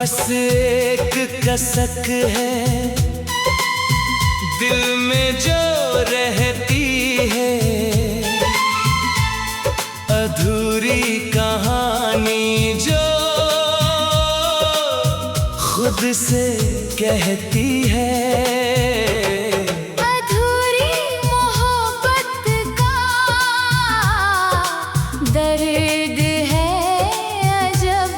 बस एक कसक है दिल में जो रहती है, अधूरी कहानी जो खुद से कहती है। अधूरी मोहब्बत का दर्द है अजब।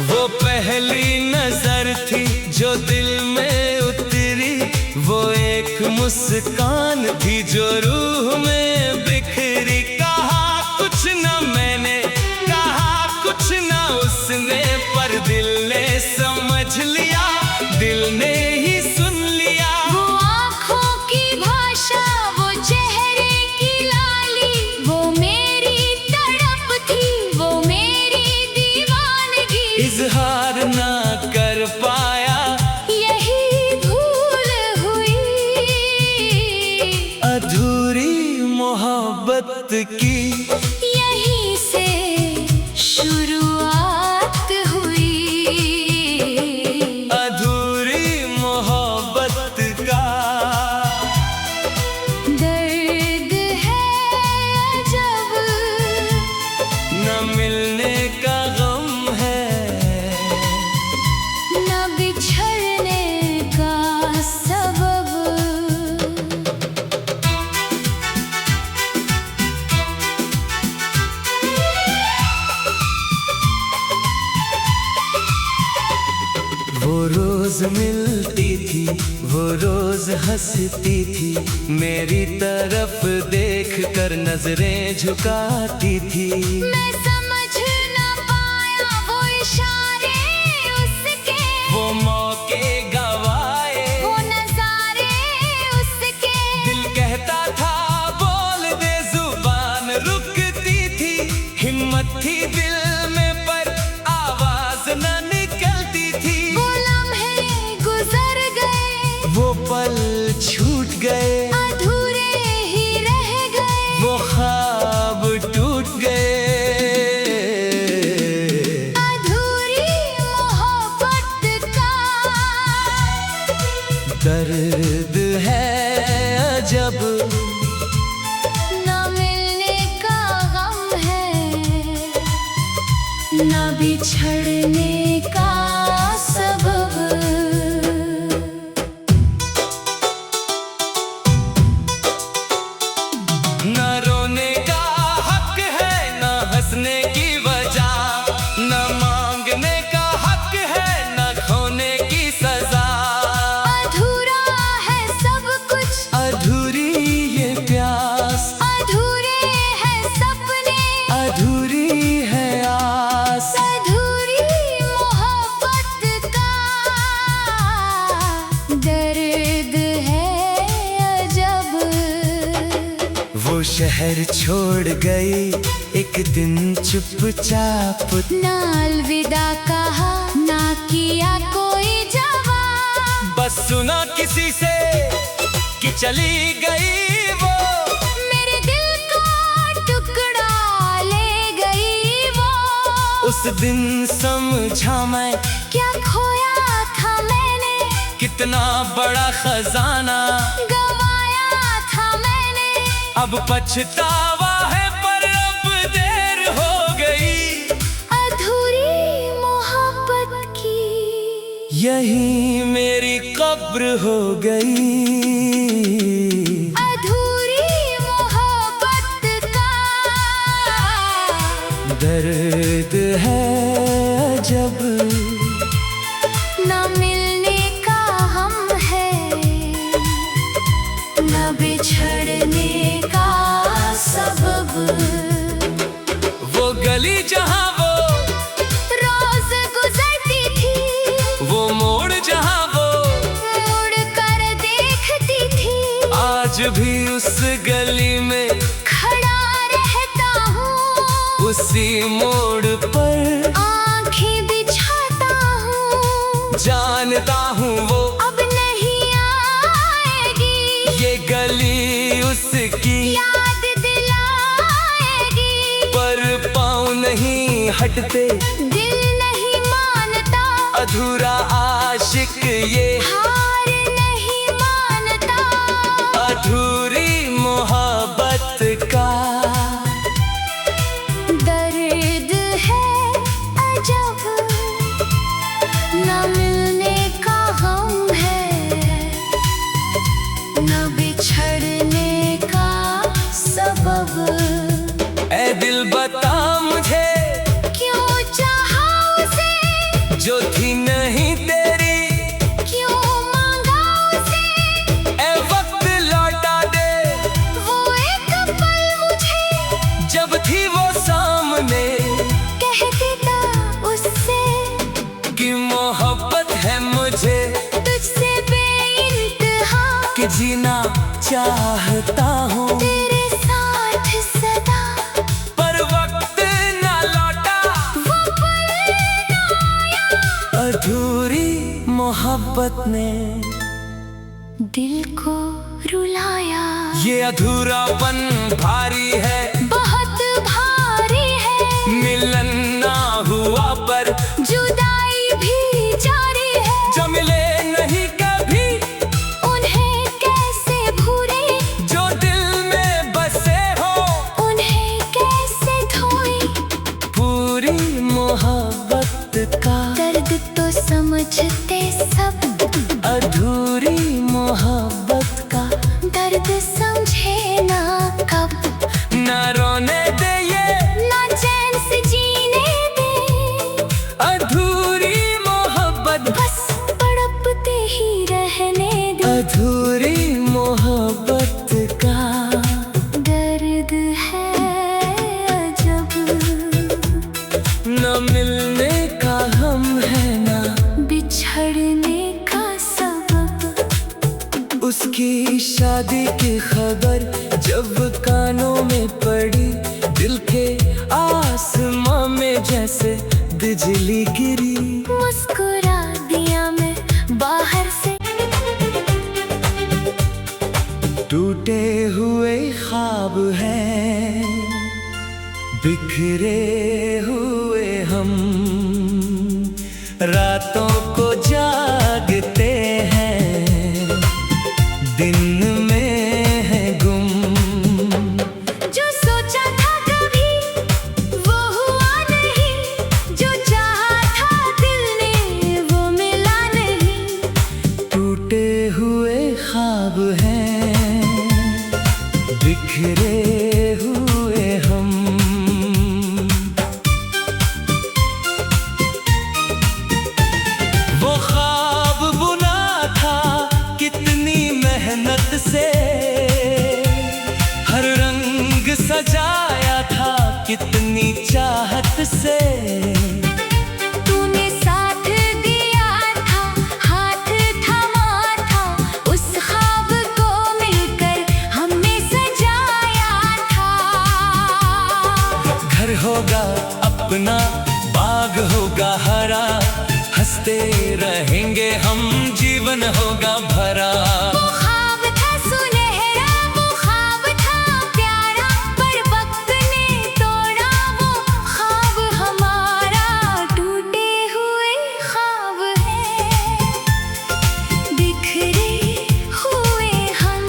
वो पहली नजर थी जो दिल में उतरी, वो एक मुस्कान थी जो रूह में बिखरी। कहा कुछ ना मैंने, कहा कुछ ना उसने, पर दिल ने समझ लिया, दिल ने ही सुन लिया। वो आँखों की भाषा, वो चेहरे की लाली, वो मेरी तड़प थी, वो मेरी दीवानगी। इजहार ना कर पाया, यही भूल हुई। अधूरी मोहब्बत की यहीं से शुरुआत हुई। अधूरी मोहब्बत का दर्द है अजब। न मिलने का गम है, न बिछड़ने का सबब। वो रोज मिलती थी, वो रोज हंसती थी, मेरी तरफ देख कर नजरें झुकाती थी। मैं समझ न पाया वो इशारे उसके, वो मौके गवाए, वो नजारे उसके। दिल कहता था बोल दे, जुबान रुकती थी, हिम्मत थी दिल में पर आवाज न निकलती थी। वो लम्हे गुजर गए, वो पल छूट गए, अधूरे ही रह गए। वो ख्वाब टूट गए। अधूरी मोहब्बत का दर्द है अजब, न मिलने का गम है, न बिछड़ने का सबब। न रोने का हक है, न हंसने की वजह, न मांगने का हक है, न खोने की सजा। अधूरा है सब कुछ, अधूरी ये प्यास, अधूरे हैं सपने, अधूरी है आस। अधूरी मोहब्बत का दर्द है अजब। वो शहर छोड़ गई एक दिन चुपचाप, ना अलविदा कहा, ना किया कोई जवाब। बस सुना किसी से कि चली गई वो, मेरे दिल का टुकड़ा ले गई वो। उस दिन समझा मैं क्या खोया था मैंने, कितना बड़ा खजाना गवाया था मैंने। अब पछतावा है पर अब देर हो गई। अधूरी मोहब्बत की यही मेरी कब्र हो गई। अधूरी मोहब्बत का दर्द है अजब, न मिलने का हम है, न बिछड़ने का सबब। वो गली जहाँ वो रोज गुजरती थी, वो मोड़ जहाँ वो मुड़ कर देखती थी। आज भी उस गली में खड़ा रहता हूँ, उसी मोड़ पर आंखें बिछाता हूँ। जानता हूँ वो अब नहीं आएगी, ये गली उसकी याद दिलाएगी। हटते, दिल नहीं मानता, अधूरा आशिक ये हार नहीं मानता। अधूरी मोहब्बत का दर्द है अजब, न मिलने का गम है, न बिछड़ने का सबब। ऐ दिल बता मुझे, क्यों चाहा उसे जो थी नहीं तेरी, क्यों मांगा उसे, ऐ वक्त लौटा दे, वो एक पल मुझे जब थी वो सामने, कह देता उससे कि मोहब्बत है मुझे, तुझसे बेइंतहा, कि जीना चाहता हूँ तेरे साथ सदा। पर वक्त ना लौटा, वो पल ना आया, अधूरी मोहब्बत ने दिल को रुलाया। ये अधूरापन भारी है, बहुत भारी है, मिलन ना हुआ पर जुदाई भी जारी है। जो मिले नहीं कभी, उन्हें कैसे भूले, जो दिल में बसे हो, उन्हें कैसे धोए। पूरी मोहब्बत का दर्द तो समझते सब, अधूरी मोहब्बत का दर्द समझे ना कब। न रोने दे ये, ना चैन से जीने दे, अधूरी मोहब्बत, बस तड़पते ही रहने दे। अधूरी मोहब्बत का दर्द है अजब, न मिलने का हम है ना बिछड़ने का सबब। उसकी शादी की खबर जब कानों में पड़ी, दिल के आसमां में जैसे बिजली गिरी। मुस्कुरा दिया मैं बाहर से, टूटे हुए ख्वाब हैं, बिखरे हुए हम, रातों को जागते हैं, दिन में है गुम। जो सोचा था कभी वो हुआ नहीं, जो चाहा था दिल ने वो मिला नहीं। टूटे हुए ख्वाब हैं, बिखरे हुए हम। वो ख्वाब बुना था कितनी मेहनत से, हर रंग सजाया था कितनी चाहत से। तूने साथ दिया था, हाथ थामा था, उस ख्वाब को मिलकर हमने सजाया था। घर होगा अपना, बाग होगा हरा, हंसते रहेंगे हम, जीवन होगा भरा। वो ख्वाब था सुनहरा, वो ख्वाब था प्यारा, पर वक्त ने तोड़ा वो ख्वाब हमारा। टूटे हुए ख्वाब हैं, बिखरे हुए हम,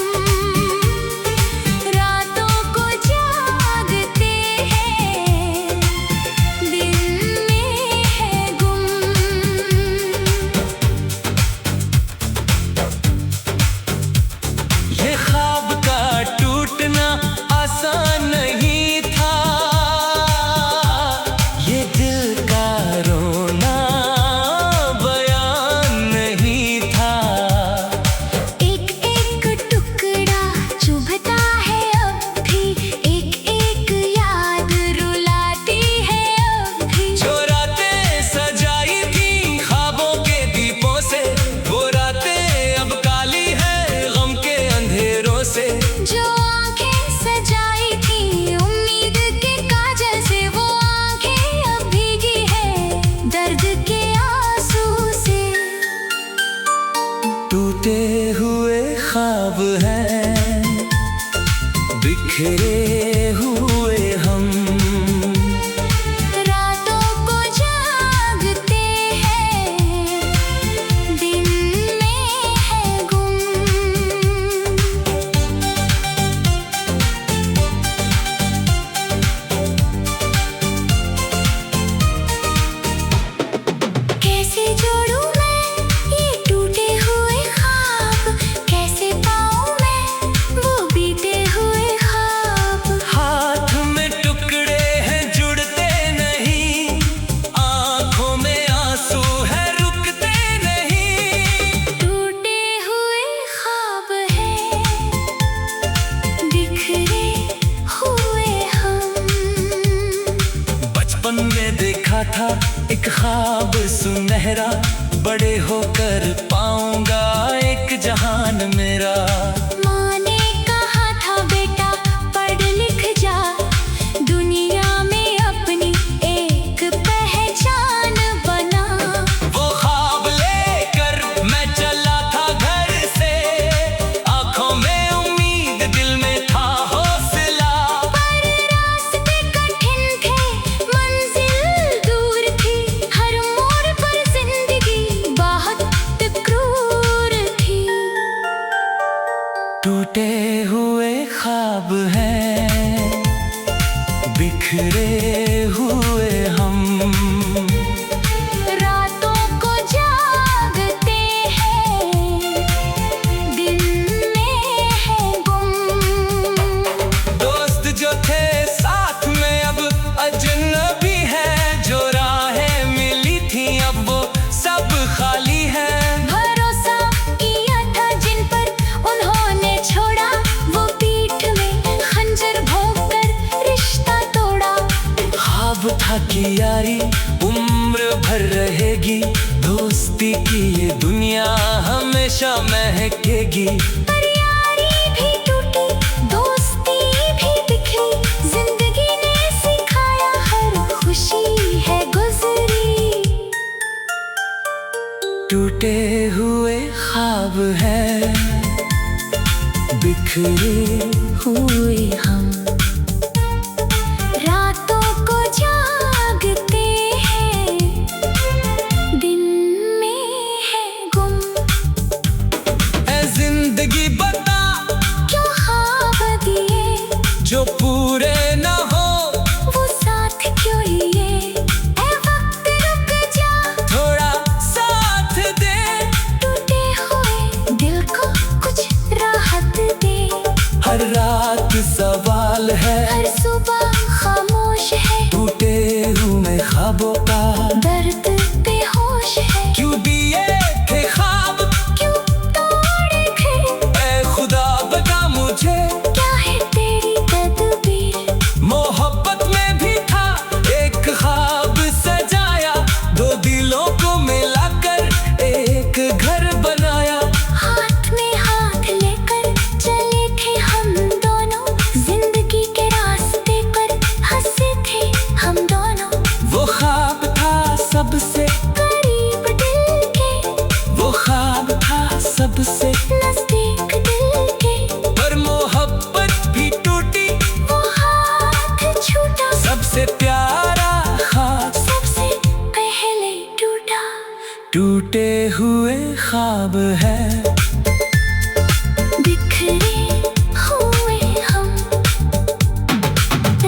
रातों को जागते हैं, दिल में है गुम। था एक ख्वाब सुनहरा, बड़े होकर पाऊंगा एक जहान मेरा। माँ ने कहा था बेटा पढ़ लिख जा, दुनिया में अपनी एक पहचान बना। वो ख्वाब लेकर मैं चला था घर से, आंखों में उम्मीद दिल में था हौसला। पर रास्ते कठिन थे, मंजिल दूर थी, हर मोड़ पर जिंदगी बहुत क्रूर थी। टूटे हुए ख्वाब हैं, बिखरे हुए हम, रातों को जागते हैं, दिन में है गुम। दोस्त जो थे साथ में अब अजनबी हैं, जो राहें मिली थी अब वो सब खाली हैं। भरोसा किया था जिन पर उन्होंने छोड़ा, वो पीठ में खंजर भोंक कर रिश्ता तोड़ा। ख्वाब था कि यारी उम्र भर रहेगी, दोस्ती की ये दुनिया हमेशा महकेगी। पर यारी भी टूटी, दोस्ती भी बिखरी, जिंदगी ने सिखाया हर खुशी है गुजरी। टूटे हुए ख्वाब हैं, बिखरे हुए हम, रातों को जागते हैं, दिन में है गुम। ऐ जिंदगी बता क्यों ख्वाब दिए, जो पूरे न हो, वो साथ क्यों लिए। ऐ वक्त रुक जा, थोड़ा साथ दे। टूटे हुए दिल को कुछ राहत दे। हर रात सवाल है, हर सुबह खामोश है, टूटे हुए ख्वाबों का दर्द बेहोश है। क्यों दिए थे ख्वाब, क्यों तोड़े थे, ऐ खुदा बता मुझे। क्या है तेरी तदबीर। मोहब्बत में भी था एक ख्वाब सजाया, दो दिलों को मिलाकर एक घर बनाया। हाथ में हाथ लेकर चले थे हम दोनों, जिंदगी के रास्ते पर हंसे थे हम दोनों। वो ख्वाब था सबसे करीब दिल के, वो ख्वाब था सबसे नजदीक दिल के, पर मोहब्बत भी टूटी। वो हाथ छूटा, सबसे प्यारा ख्वाब सबसे पहले टूटा। टूटे हुए ख्वाब है, बिखरे हुए हम,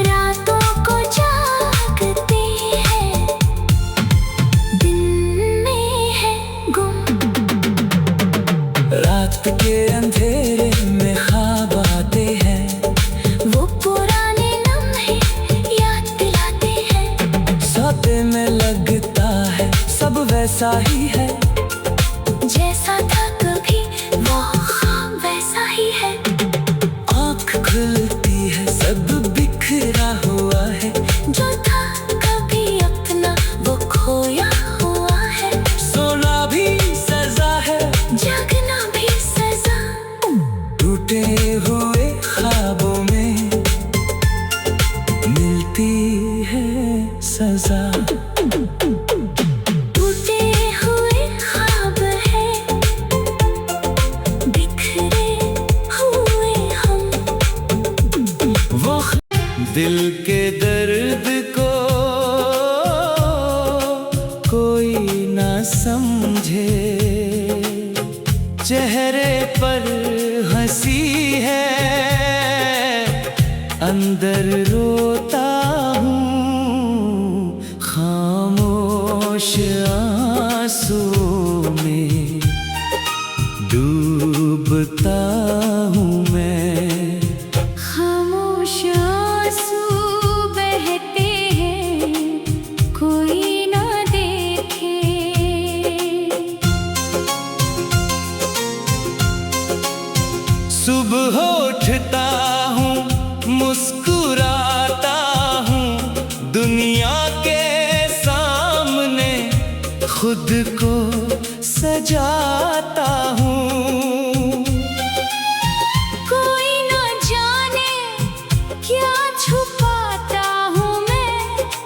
रातों को जागते हैं, दिन में है गुम। रात के अंधेरे में ख्वाब आते हैं, वो पुराने लम्हे याद दिलाते हैं, सोते में लगता है सब वैसा ही है, जैसा था कभी वो ख्वाब वैसा ही है। आँख खुलती है सब बिखरा हुआ है, जो था कभी अपना वो खोया हुआ है, सोना भी सजा है, जगना भी सजा। टूटे हुए ख्वाबों में मिलती है सजा। टूटे हुए ख्वाब हैं, बिखरे हुए हम। वो दिल के दर्द को कोई ना समझे, चेहरे पर हंसी है, अंदर रोता हूँ खामोश आंसू में डूबता हूँ मैं। खामोश आंसू बहते हैं, कोई ना देखे। सुबह उठता हूँ मुस्कुराता हूँ दुनिया के सामने, खुद को सजाता हूँ। कोई ना जाने क्या छुपाता हूँ मैं,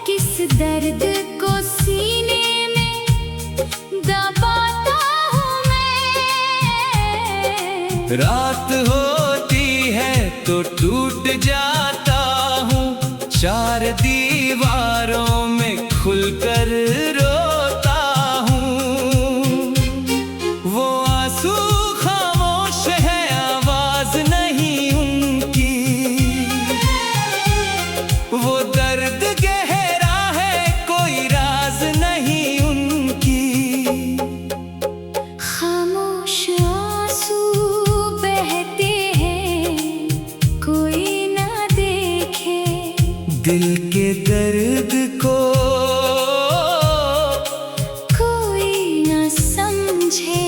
किस दर्द को सीने में दबाता हूँ मैं। रात होती है तो टूट जाता हूँ, चार दीवारों में खुलकर रोता हूँ। वो आंसू खामोश है, आवाज नहीं उनकी। वो दर्द गहरा है, कोई राज नहीं उनकी। खामोश आंसू बहते हैं, कोई ना देखे दिल के दर्द को कोई ना समझे।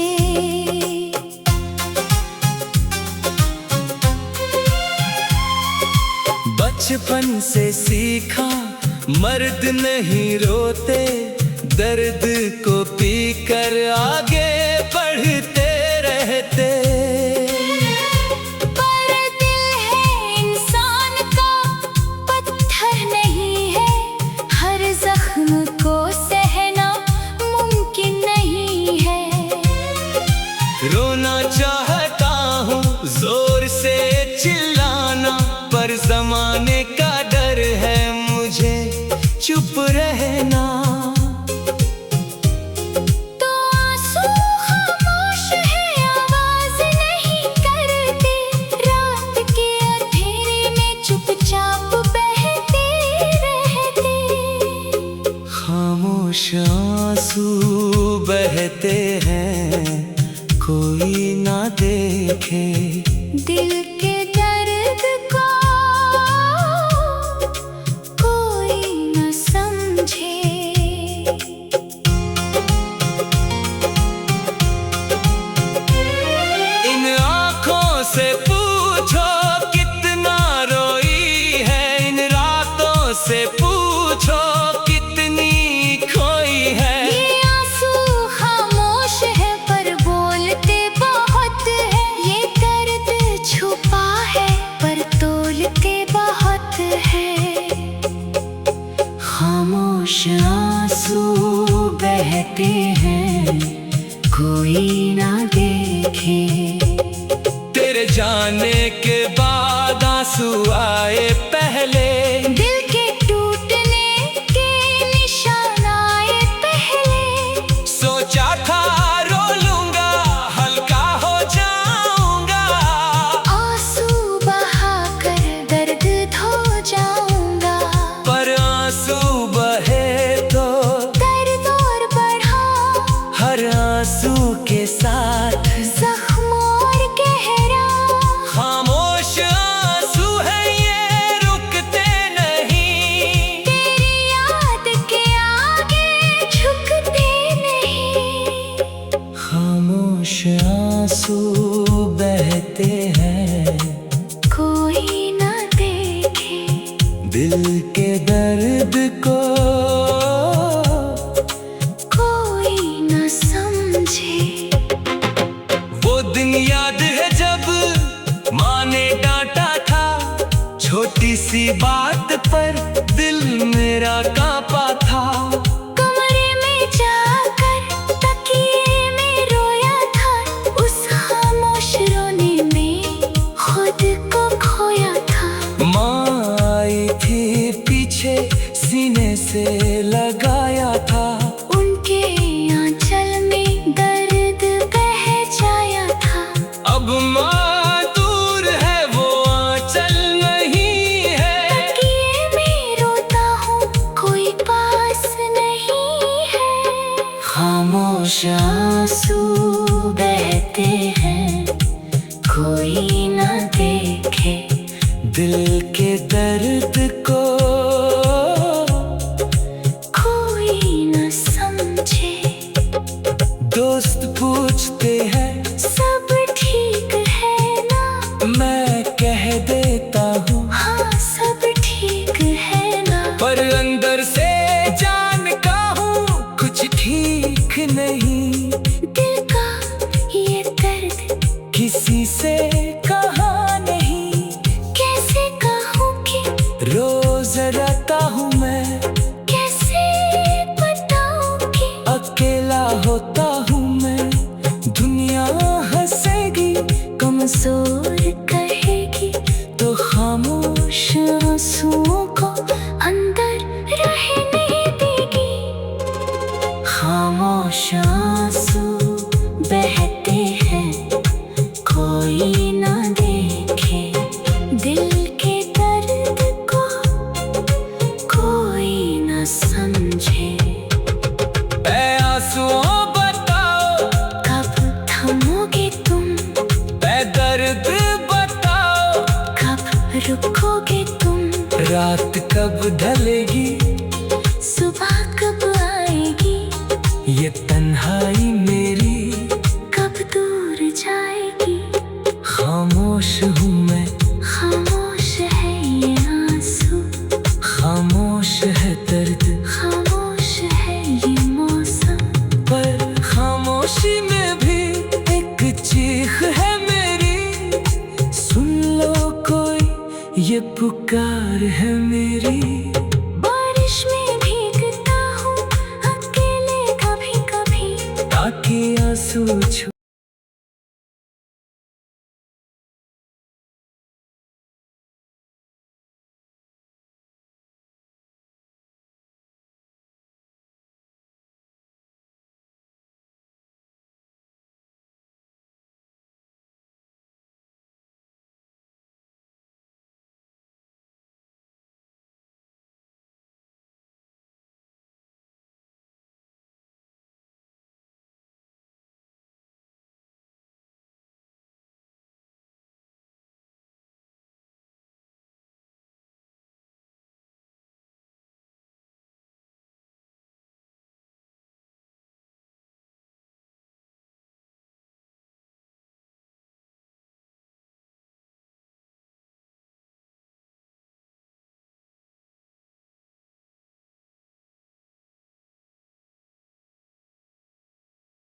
बचपन से सीखा मर्द नहीं रोते, दर्द को पीकर आगे बढ़ते रहते। पर दिल है इंसान का, पत्थर नहीं है, हर जख्म को सहना मुमकिन नहीं है। रोना चाहता हूँ जोर से चिल्लाना, पर जमाने का डर है मुझे चुप रहना। तो आंसू खामोश है, आवाज नहीं करते, रात के अंधेरे में चुपचाप बहते रहते। खामोश आंसू बहते हैं, कोई ना देखे दिल के दर्द को कोई न समझे। इन आँखों से पूछो कितना रोई है, इन रातों से पूछो कितनी खोई है। ये आंसू खामोश है पर बोलते बहुत है, ये दर्द छुपा है पर तोलते बहुत है। खामोश आंसू बहते हैं, कोई ना देखे। तेरे जाने के बाद आंसू आए पहले, दिल के टूटने के निशान आए पहले। सोचा था रो लूंगा, हल्का हो जाऊंगा, आंसू बहाकर दर्द धो जाऊंगा। पर आंसू बहे तो दर्द और बढ़ा, हर आंसू के साथ जख्म और गहरा। खामोश आंसू है ये रुकते नहीं, तेरी याद के आगे झुकते नहीं। खामोश आंसू बहते हैं, कोई ना देखे दिल के दर्द को कोई ना समझे। वो दिन याद है जब माँ ने डांटा था, छोटी सी बात पर दिल मेरा कांपा था। कमरे में जाकर तकिए में रोया था, उस खामोश रोने में खुद को खोया था। माँ आई थी पीछे, सीने से लगाया था, उनके आंचल में दर्द बह जाया था। अब माँ दूर है वो आंचल नहीं है, तकिए में रोता हूँ कोई पास नहीं है। खामोश आंसू बहते हैं, कोई ना देखे दिल के दर्द को कोई न समझे। दोस्त पूछते हैं सब ठीक है ना, मैं कह देता हूँ हाँ सब ठीक है ना। पर अंदर से जानता हूँ कुछ ठीक कमजोर कहेगी तो खामोश आंसुओं को अंदर रहने देगी। खामोश आंसू बहते हैं, कोई ना देखे दिल के दर्द को, कोई ना समझे। ऐ आंसुओं बताओ कब थमोगे तुम, ऐ दर्द बताओ कब रुकोगे तुम, रात कब ढलेगी, सुबह कब आएगी, ये तन्हाई मेरी कब दूर जाएगी। खामोश हूँ मैं, खामोश है ये आंसू, खामोश है दर्द।